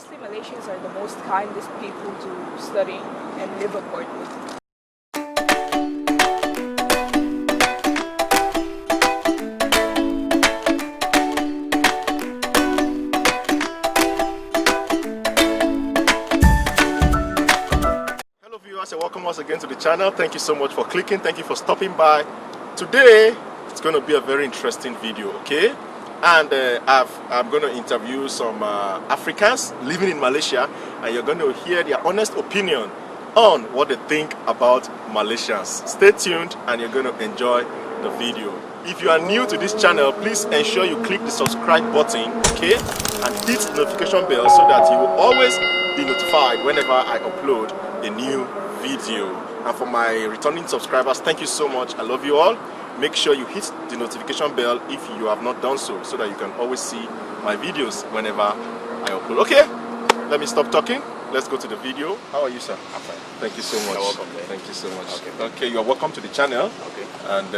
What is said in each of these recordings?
Mostly Malaysians are the most kindest people to study and live aboard with. Hello viewers and welcome once again to the channel. Thank you so much for clicking. Thank you for stopping by. Today it's going to be a very interesting video, okay? And I'm going to interview some Africans living in Malaysia, and you're going to hear their honest opinion on what they think about Malaysians. Stay tuned and you're going to enjoy the video. If you are new to this channel, please ensure you click the subscribe button, okay? And hit the notification bell so that you will always be notified whenever I upload a new video. And for my returning subscribers, thank you so much. I love you all. Make sure you hit the notification bell if you have not done so that you can always see my videos whenever I upload. Okay, let me stop talking. Let's go to the video. How are you, sir? I'm fine. Thank you so much. You're welcome. Thank you so much. Okay. Okay, you are welcome to the channel. Okay. And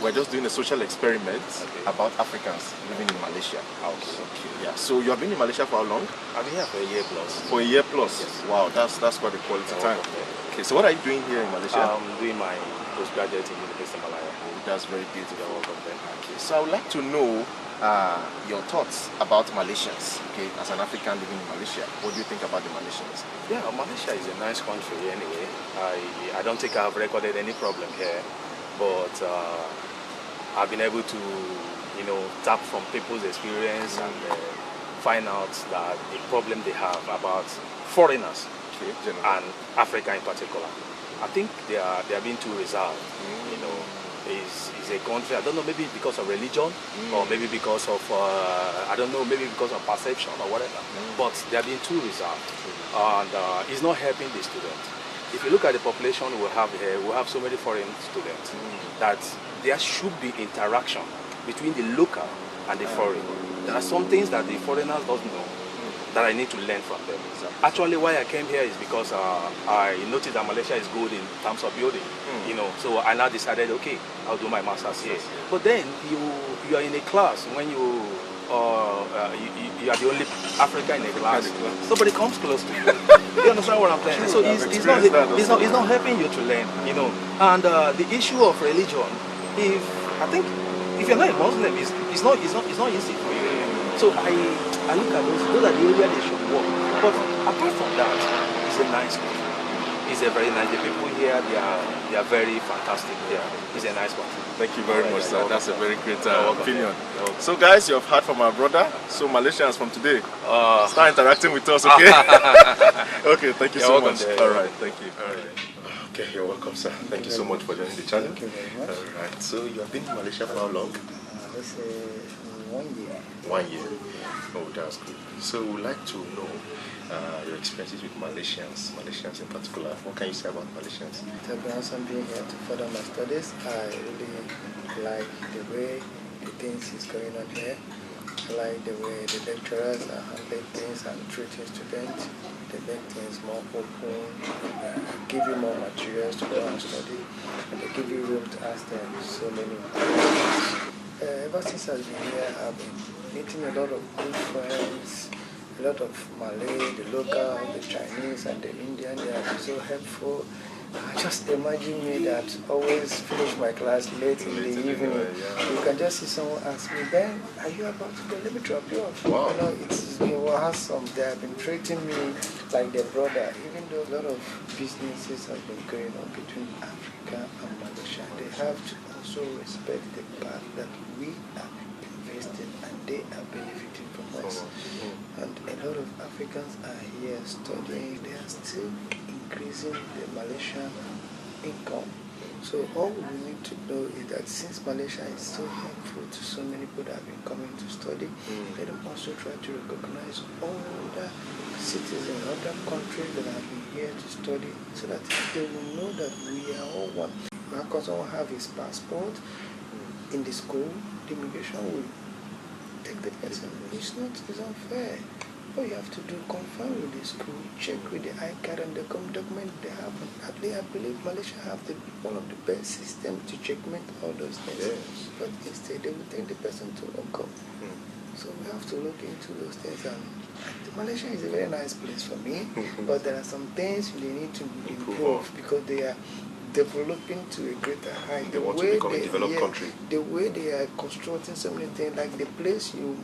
we're just doing a social experiment Okay. about Africans living in Malaysia. Okay. Yeah. So you have been in Malaysia for how long? I've been here for a year plus. For a year plus. Yes. Wow, that's quite a quality You're time. welcome. Okay, so what are you doing here in Malaysia? I'm doing my postgraduate in University of Malaya. That's very beautiful. You're welcome there. Okay, so I would like to know your thoughts about Malaysians. Okay, as an African living in Malaysia, what do you think about the Malaysians? Yeah, Malaysia is a nice country anyway. I don't think I've recorded any problem here, but I've been able to, tap from people's experience and find out that the problem they have about foreigners and Africa in particular. I think they are being too reserved. Is a country, I don't know, maybe because of religion or maybe because of I don't know, maybe because of perception or whatever, but they are being too reserved, and it's not helping the students. If you look at the population we have here, we have so many foreign students that there should be interaction between the local and the foreign. There are some things that the foreigners don't know that I need to learn from them. Actually, why I came here is because I noticed that Malaysia is good in terms of building, so I now decided, okay, I'll do my master's here. But then you are in a class when you are the only African in a class. Somebody comes close to you. You understand what I'm saying? So it's not helping you to learn, And the issue of religion, I think if you're not a Muslim, it's not easy for you. So I look at those are the areas they should work. But apart from that, it's a nice country. It's a very nice. The people here, they are very fantastic here. It's a nice country. Thank you very much, sir. That's a very great opinion. So guys, you have heard from our brother. So Malaysians from today, start interacting with us, okay? Okay, thank you so much. All right, thank you. All right. Okay, you're welcome, sir. Thank you so much for joining the channel. Thank you very much. All right. So you have been in Malaysia for how long? Let's say 1 year. 1 year. Oh, that's good. So we would like to know your experiences with Malaysians in particular. What can you say about Malaysians? To be honest, I'm being here to further my studies. I really like the way the things is going on here. I like the way the lecturers are handling things and treating students. They make things more open, give you more materials to go and study, and they give you room to ask them so many questions. Ever since I've been here, I've been meeting a lot of good friends, a lot of Malay, the local, the Chinese, and the Indian. They have been so helpful. Just imagine me that always finish my class late in the evening. You can just see someone ask me, Ben, are you about to go? Let me drop you off. Wow. It's been awesome. They have been treating me like their brother, even though a lot of businesses have been going on between Africa and Malaysia. They have to also respect the fact that we are investing and they are benefiting from us. And a lot of Africans are here studying. They are still increasing the Malaysian income. So all we need to know is that since Malaysia is so helpful to so many people that have been coming to study, let them also try to recognize all the citizens, other countries that have been here to study, so that they will know that we are all one. Because someone have his passport in the school, the immigration will take the person. It's unfair. All you have to do, confirm with the school, check with the iCard and the document they have. At least I believe Malaysia have one of the best systems to checkmate all those things. Yes. But instead they will take the person to come. So we have to look into those things. And Malaysia is a very nice place for me, but there are some things they need to improve because they are developing to a greater height. They want to become a developed country. The way they are constructing so many things, like the place you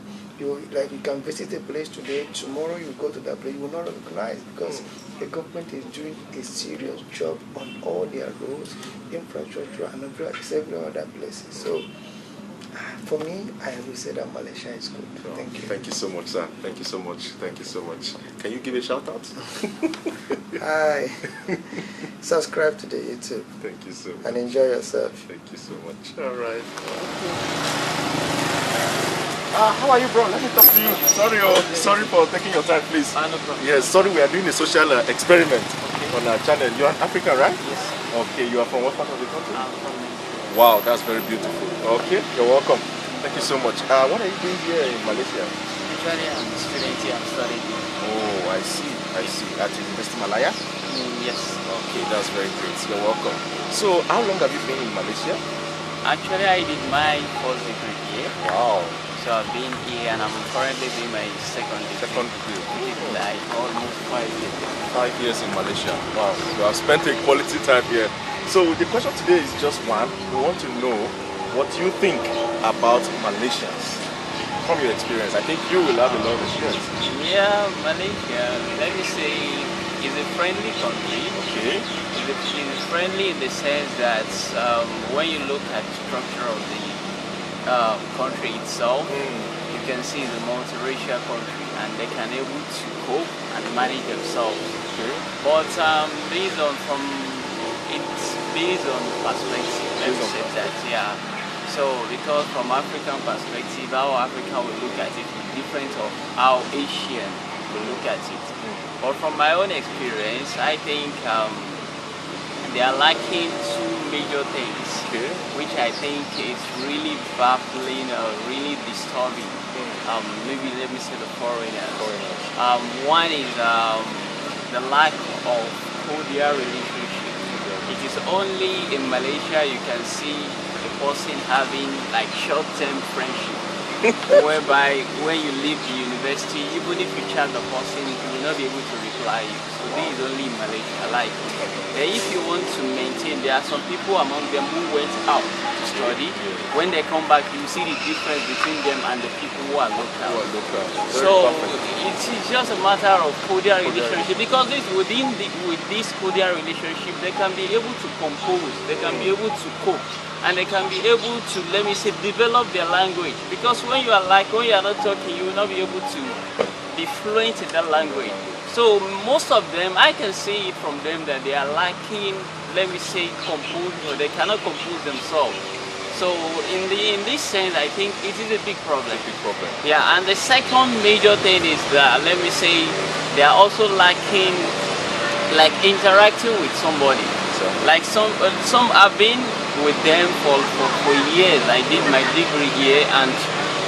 like, you can visit a place today, tomorrow you go to that place, you will not recognize because the government is doing a serious job on all their roads, infrastructure, and several other places. So for me, I will say that Malaysia is good. Thank you. Thank you so much, sir. Thank you so much. Thank you so much. Can you give a shout out? Hi. Subscribe to the YouTube. Thank you so much. And enjoy yourself. Thank you so much. All right. How are you, bro? Let me talk to you. Sorry for taking your time, please. No problem. Yes, sorry, we are doing a social experiment on our channel. You are African, right? Yes. Okay, you are from what part of the country? I'm from Nigeria. Wow, that's very beautiful. Okay, you're welcome. Thank you so much. What are you doing here in Malaysia? Actually, I'm a student here. I'm studying here. Oh, I see. At University Malaya? Yes. Okay, that's very great. You're welcome. So, how long have you been in Malaysia? Actually, I did my first degree here. Wow. So I've been here and I'm currently doing my second degree. Which is like almost 5 years. 5 years in Malaysia. Wow. You have spent a quality time here. So the question today is just one. We want to know what you think about Malaysians from your experience. I think you will have a lot of experience. Yeah, Malaysia, let me say, is a friendly country. Okay. It's friendly in the sense that when you look at the structure of the country itself, you can see the multiracial country and they can able to cope and manage themselves. Okay. But based on perspective, let me say that, yeah. So because from African perspective, how Africa will look at it is different of how Asian will look at it. But from my own experience, I think they are lacking two major things, which I think is really baffling or really disturbing. Maybe let me say the foreigners. One is the lack of cordial relationship. It is only in Malaysia you can see a person having like short-term friendship, whereby when you leave the university, even if you chat the person, he will not be able to reply you. So this is only in Malaysia. Like, if you want to maintain, there are some people among them who went out to study. When they come back, you see the difference between them and the people who are local. So it is just a matter of cordial relationship, because with this cordial relationship, they can be able to compose, they can be able to cope, and they can be able to, let me say, develop their language. Because when you are not talking, you will not be able to be fluent in that language. So most of them, I can see it from them that they are lacking, let me say, composure. They cannot compose themselves. So in this sense, I think it is a big problem. Yeah, and the second major thing is that, let me say, they are also lacking like interacting with somebody. Like some have been with them for years. I did my degree here, and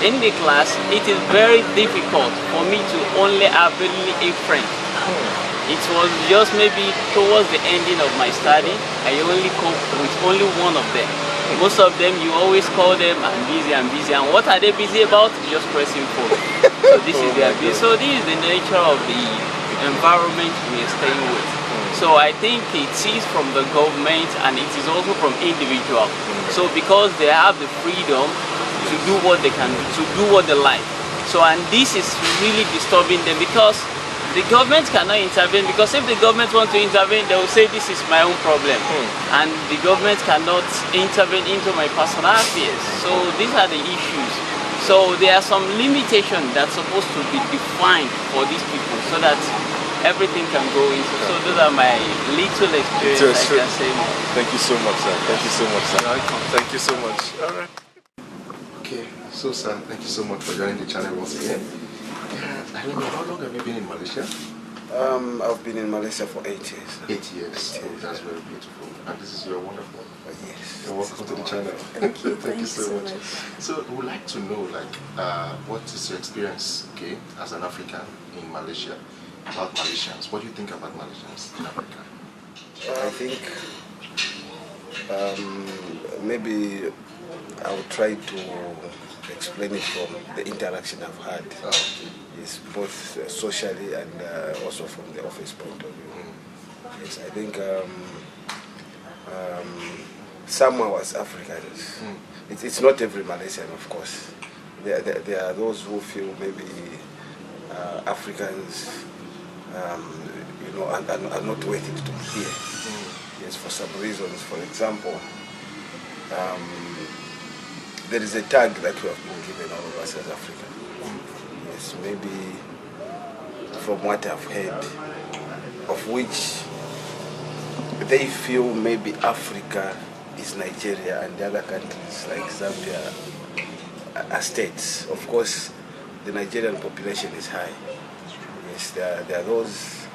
in the class it is very difficult for me to only have only a friend. It was just maybe towards the ending of my study, I only cope with only one of them. Most of them, you always call them, I'm busy, and what are they busy about? Just pressing phone. So this is their business. So this is the nature of the environment we are staying with. So I think it is from the government and it is also from individuals. So because they have the freedom to do what they can do, to do what they like. So, and this is really disturbing them, because the government cannot intervene, because if the government wants to intervene, they will say this is my own problem, and the government cannot intervene into my personal affairs. So these are the issues. So there are some limitations that's supposed to be defined for these people so that everything can go into. So those are my little experience, I can say more. Thank you so much, sir. Thank you so much, sir. You're welcome. Thank you so much. All right. Okay, so sir, thank you so much for joining the channel once again. I don't know, how long have you been in Malaysia? I've been in Malaysia for 8 years. 8 years. Oh, that's very beautiful. And this is your wonderful. Yes. You're welcome to the channel. Thank you. Thank you so much. So we would like to know, like, what is your experience, okay, as an African in Malaysia, about Malaysians? What do you think about Malaysians in Africa? I think maybe I will try to explain it from the interaction I've had. It's both socially and also from the office point of view. Yes, I think some are as Africans. It's not every Malaysian, of course. There are those who feel maybe Africans, are not worth it to be here. Yes, for some reasons. For example, there is a tag that we have been given, all of us as Africans. Yes, maybe from what I've heard, of which they feel maybe Africa is Nigeria and the other countries like Zambia are states. Of course, the Nigerian population is high. Yes, there are those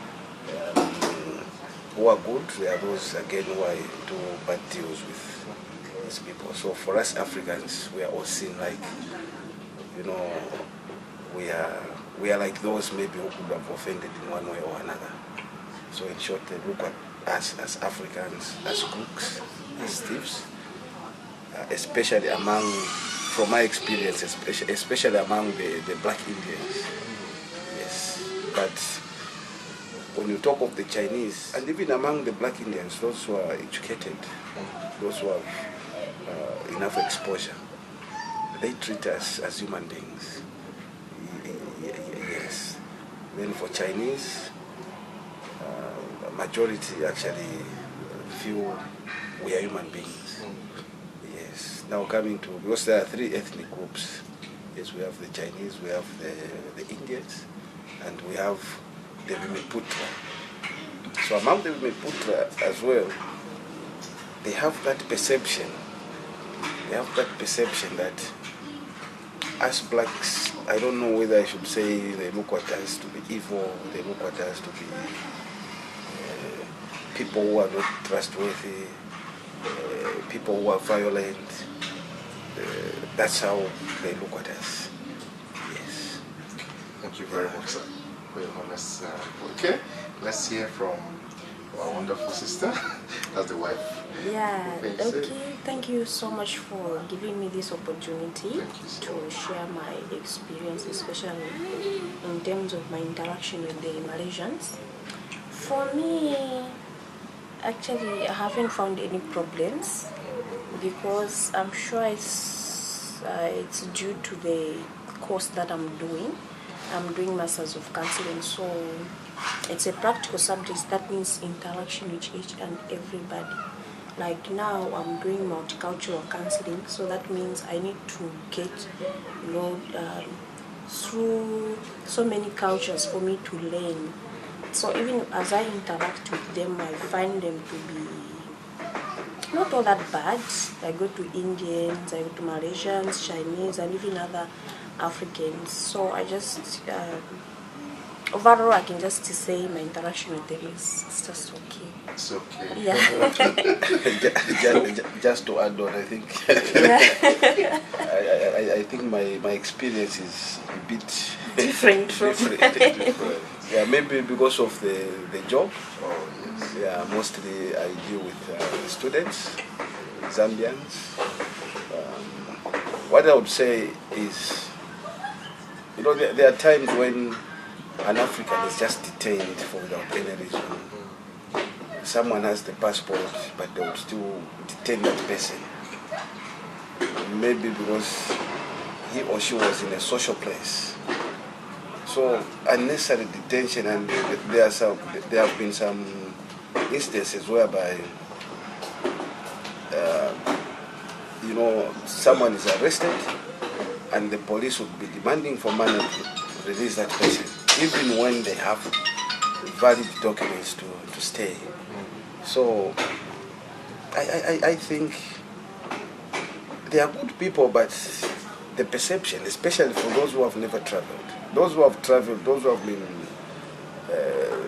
who are good, there are those again who are do bad deals with these people. So for us Africans, we are all seen like, we are like those maybe who could have offended in one way or another. So in short, they look at us as Africans, as crooks, as thieves, especially among, from my experience, especially among the black Indians. Yes, but when you talk of the Chinese, and even among the black Indians, those who are educated, those who have enough exposure, they treat us as human beings. Yes. Then for Chinese, majority actually feel we are human beings. Yes. Now coming to, because there are three ethnic groups. Yes, we have the Chinese, we have the Indians, and we have the Bumiputra. So among the Bumiputra as well, they have that perception. They have that perception that as blacks, I don't know whether I should say they look at us to be evil, they look at us to be people who are not trustworthy, people who are violent. That's how they look at us. Yes. Thank you very much, sir, for your honest. Okay, let's hear from our wonderful sister. That's the wife. Yeah, Okay, okay. Thank you so much for giving me this opportunity Thank you so to share my experience, especially in terms of my interaction with the Malaysians. For me, actually, I haven't found any problems because I'm sure it's due to the course that I'm doing. I'm doing Masters of Counseling, so it's a practical subject. That means interaction with each and everybody. Like now, I'm doing multicultural counseling, so that means I need to get, through so many cultures for me to learn. So even as I interact with them, I find them to be not all that bad. I go to Indians, I go to Malaysians, Chinese, and even other Africans. So I just, overall, I can just say my interaction with them is just okay. It's okay. Yeah. Just to add on, I think I think my experience is a bit Different. different. Yeah, maybe because of the job. Oh, yes. Yeah, mostly I deal with students, Zambians. What I would say is, there are times when an African is just detained for without any reason. Someone has the passport, but they would still detain that person. Maybe because he or she was in a social place. So unnecessary detention, and there have been some instances whereby someone is arrested and the police would be demanding for money to release that person, even when they have valid documents to stay. So I think they are good people, but the perception, especially for those who have never traveled, those who have traveled, those who have been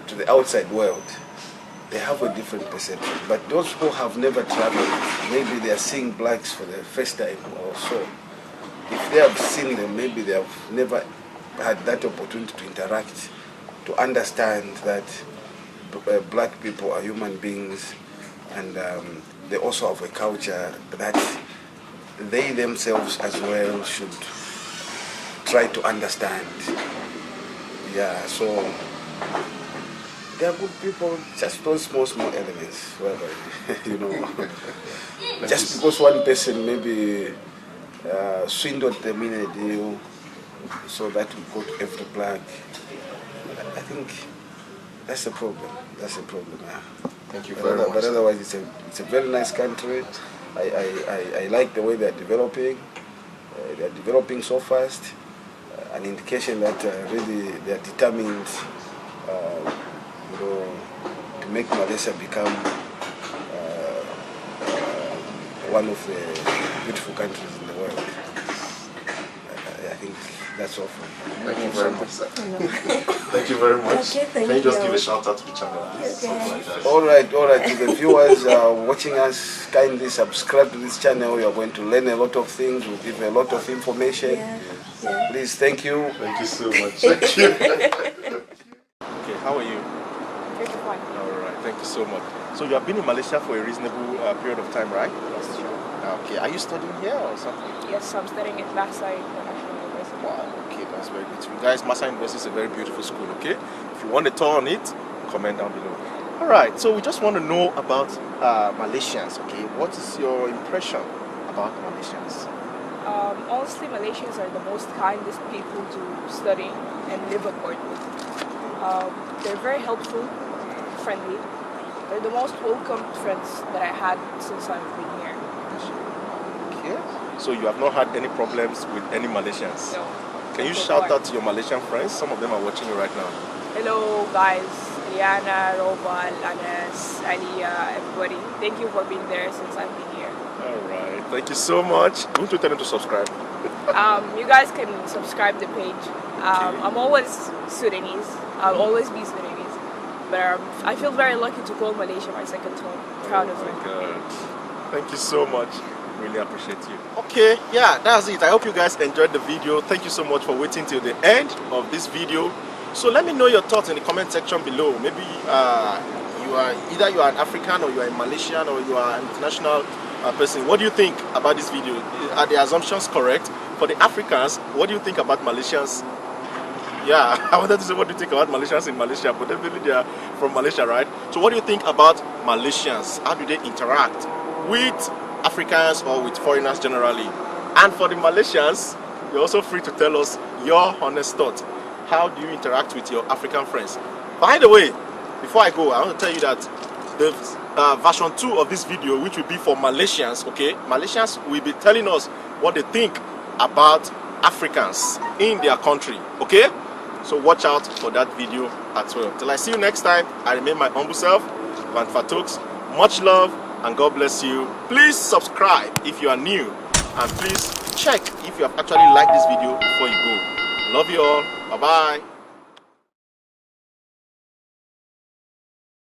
to the outside world, they have a different perception. But those who have never traveled, maybe they are seeing blacks for the first time or so. If they have seen them, maybe they have never had that opportunity to interact, to understand that black people are human beings, and they also have a culture that they themselves as well should try to understand. Yeah, so they are good people, just those small elements, whatever, you know. Just because one person maybe swindled them in a deal, so that we got every plug. I think that's a problem. That's a problem. Yeah. Thank you very much. But otherwise, it's a very nice country. I like the way they are developing. They are developing so fast. An indication that really they are determined, you know, to make Malaysia become one of the beautiful countries in the world. I think that's all from me. Thank you very much, sir. Thank you very much. Okay, thank Can you just you. give a shout out to the channel? Okay. All right. To the viewers watching us, kindly subscribe to this channel. You are going to learn a lot of things. We'll give you a lot of information. Yeah. Please, thank you. Thank you so much. Thank you. Okay, how are you? Pretty fine. All right, thank you so much. So you have been in Malaysia for a reasonable period of time, right? Yes, sure. Okay, are you studying here or something? Yes, I'm studying at Malaysia International University. Wow, okay, that's very good. You guys, Malaysia University is a very beautiful school, okay? If you want a tour on it, comment down below. All right, so we just want to know about Malaysians, okay? What is your impression about Malaysians? Honestly, Malaysians are the most kindest people to study and live aboard with. They're very helpful, friendly. They're the most welcome friends that I had since I've been here. Okay, so you have not had any problems with any Malaysians? So, Can you so shout far. out to your Malaysian friends? Some of them are watching you right now. Hello guys, Liana, Robal, Anas, Aliyah, everybody. Thank you for being there since I've been here. All right, thank you so much. Don't you tell them to subscribe? You guys can subscribe the page. I'm always Sudanese. I'll always be Sudanese. But I feel very lucky to call Malaysia my second home. Proud of Oh it. my God. Thank you so much. Really appreciate you. Okay, yeah, that's it. I hope you guys enjoyed the video. Thank you so much for waiting till the end of this video. So let me know your thoughts in the comment section below. Maybe you are an African, or you are a Malaysian, or you are an international person. What do you think about this video? Are the assumptions correct? For the Africans, what do you think about Malaysians? Yeah, I wanted to say what do you think about Malaysians in Malaysia, but definitely they are from Malaysia, right? So what do you think about Malaysians? How do they interact with Africans or with foreigners generally? And for the Malaysians, you're also free to tell us your honest thoughts. How do you interact with your African friends? By the way, before I go, I want to tell you that the version 2 of this video, which will be for Malaysians, okay? Malaysians will be telling us what they think about Africans in their country, okay? So watch out for that video as well. Till I see you next time, I remain my humble self, Van Fatux. Much love and God bless you. Please subscribe if you are new, and please check if you have actually liked this video before you go. Love you all. Bye bye.